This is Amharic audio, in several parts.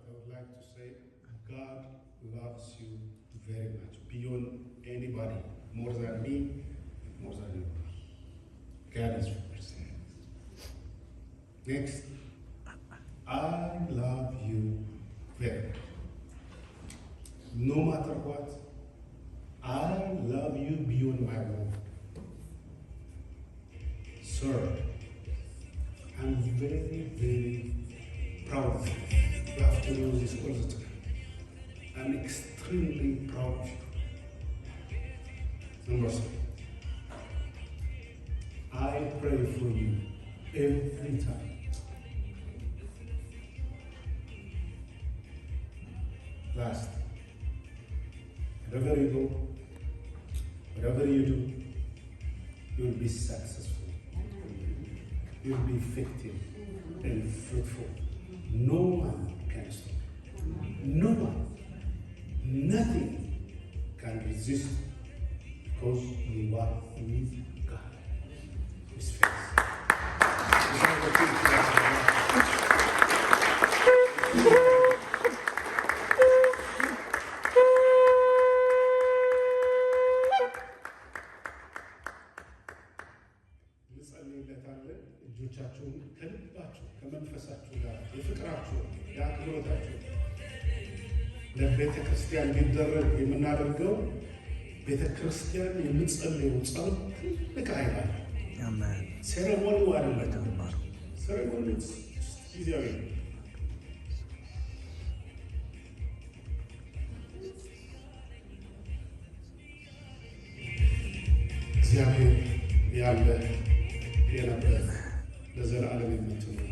I would like to say God loves you very much, beyond anybody, more than me, more than you. God is first. Next, I love you very much. No matter what, I love you beyond my word. Sir, I'm very, very proud of you. You have to know this all the time. I'm extremely proud of you. Number 7, I pray for you every time. Last, wherever you go, whatever you do, you will be successful. You will be effective and fruitful. No one can stop you. No one, nothing can resist, because you are with God. His face. እጆቻችሁን ከልባችሁ ከመንፈሳችሁ ጋር የፍቅራችሁ የአክብሮታችሁ ለቤተ ክርስቲያን ሊደረግ የምናደርገው ቤተ ክርስቲያን የምትጸልየው ጸሎት ትልቅ ኃይል አለ። አሜን። ሴሬሞኒው አይደለም። ሴሬሞኒ ጊዜያዊ ነው። እግዚአብሔር ያለ የነበረ ለዘላለም የምትኖር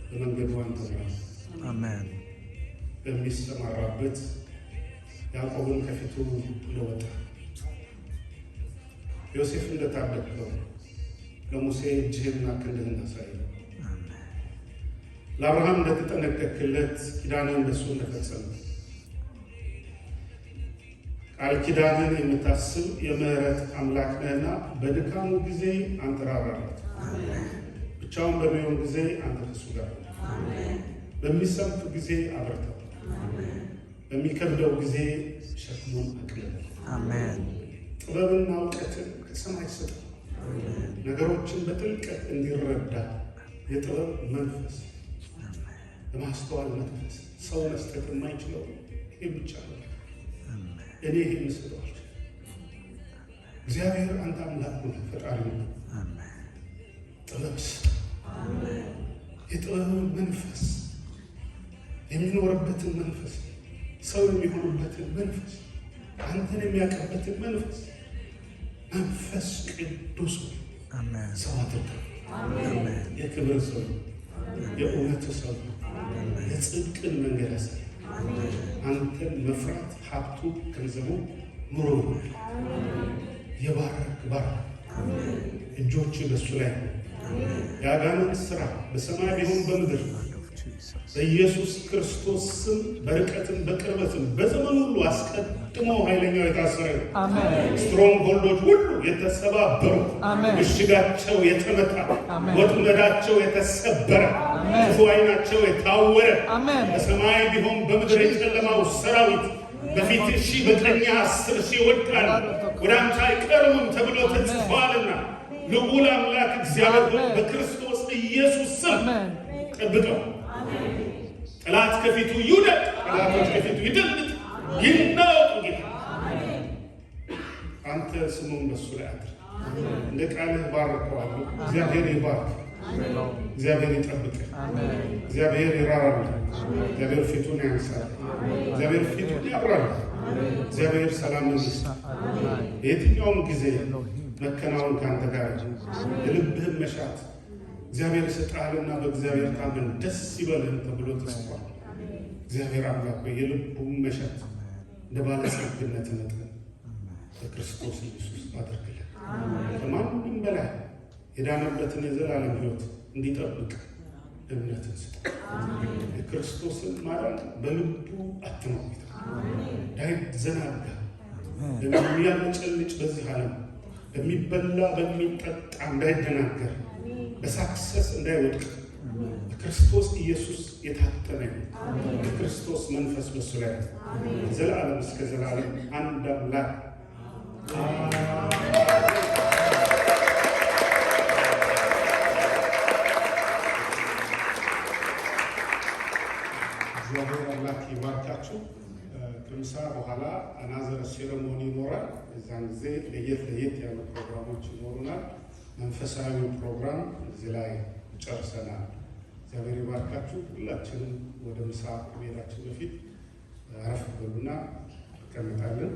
በመንገዱ አንተ ምራው። አሜን። በሚሰማራበት ያዕቆብን ከፊቱ ለወጣ ዮሴፍ እንደታደገው ለሙሴ እጅህንና ክንድህን አሳየው። ለአብርሃም እንደተጠነቀቅለት ኪዳንህን በእሱ እንደፈጸመ ቃል ኪዳንን የምታስብ የምህረት አምላክ ነህና በድካሙ ጊዜ አንተ ራራለት። ብቻውን በሚሆን ጊዜ አንተ ከእሱ ጋር ነህ። በሚሰንፍ ጊዜ አበርታው፣ በሚከብደው ጊዜ ሸክሙን አቅልለው። ጥበብና እውቀትን ከሰማይ ስጠው፣ ነገሮችን በጥልቀት እንዲረዳ የጥበብ መንፈስ፣ የማስተዋል መንፈስ። ሰው መስጠት የማይችለው ይሄ ብቻ ነው። እኔ ይህን ምስለዋል። እግዚአብሔር አንተ አምላክ ነው፣ ፈጣሪ ነው። ጥበብ የጥበብን መንፈስ የሚኖርበትን መንፈስ፣ ሰው የሚሆኑበትን መንፈስ፣ አንተን የሚያውቅበትን መንፈስ፣ መንፈስ ቅዱስ ሰው አድርገው። የክብር ሰው፣ የእውነት ሰው፣ የጽድቅን መንገድ ያሳይ። አንተን መፍራት ሀብቱ ገንዘቡ ኑሮ የባረክ ባረክ። እጆች በሱ ላይ የአጋንንት ሥራ በሰማይ ቢሆን በምድር በኢየሱስ ክርስቶስ ስም በርቀትም በቅርበትም በዘመኑ ሁሉ አስቀድሞ ኃይለኛው የታሰረ ስትሮንግ ሆልዶች ሁሉ የተሰባበሩ፣ ምሽጋቸው የተመታ፣ ወጥመዳቸው የተሰበረ፣ ክፉ ዓይናቸው የታወረ በሰማይ ቢሆን በምድር የጨለማው ሰራዊት በፊት 1000 በቀኝህ 10,000 ይወድቃሉ፣ ወደ አንተ አይቀርቡም ተብሎ ተጽፏልና ልዑል አምላክ እግዚአብሔር በክርስቶስ ኢየሱስ ስም ጠብቀው። ጠላት ከፊቱ ይውደቅ፣ ጠላቶች ከፊቱ ይደልጥ፣ ይናወጡ። ጌታ አንተ ስሙን በሱ ላይ አድር። እንደ ቃልህ ባርከዋለሁ። እግዚአብሔር ይባርክ፣ እግዚአብሔር ይጠብቅ፣ እግዚአብሔር ይራራል፣ እግዚአብሔር ፊቱን ያንሳል፣ እግዚአብሔር ፊቱን ያብራል፣ እግዚአብሔር ሰላምን ይስጥ። የትኛውም ጊዜ መከናወን ከአንተ ጋር፣ የልብህን መሻት እግዚአብሔር ይሰጣልና በእግዚአብሔር ታመን ደስ ይበልህ ተብሎ ተጽፏል። እግዚአብሔር አምላክ የልቡን መሻት እንደ ባለጸግነት መጠን በክርስቶስ ኢየሱስ አድርግልን። ከማንም በላይ የዳነበትን የዘላለም ሕይወት እንዲጠብቅ እምነትን ስጥ። የክርስቶስን ማዳን በልቡ አትሞት፣ እንዳይዘናጋ በሚያመጨልጭ በዚህ ዓለም በሚበላ በሚጠጣ እንዳይደናገር፣ በሳክሰስ እንዳይወድቅ፣ ክርስቶስ ኢየሱስ የታተመ ክርስቶስ መንፈስ በሱ ላይ ዘላለም እስከ ዘላለም አንድ አምላክ እግዚአብሔር አምላክ ይባርካችሁ። ከምሳ በኋላ አናዘር ሴሬሞኒ ይኖራል። እዛን ጊዜ ለየት ያሉ ፕሮግራሞች ይኖሩናል። መንፈሳዊ ፕሮግራም እዚህ ላይ ጨርሰናል። እግዚአብሔር ይባርካችሁ። ሁላችንም ወደ ምሳ ከመሄዳችን በፊት አረፍ በሉና እንቀመጣለን።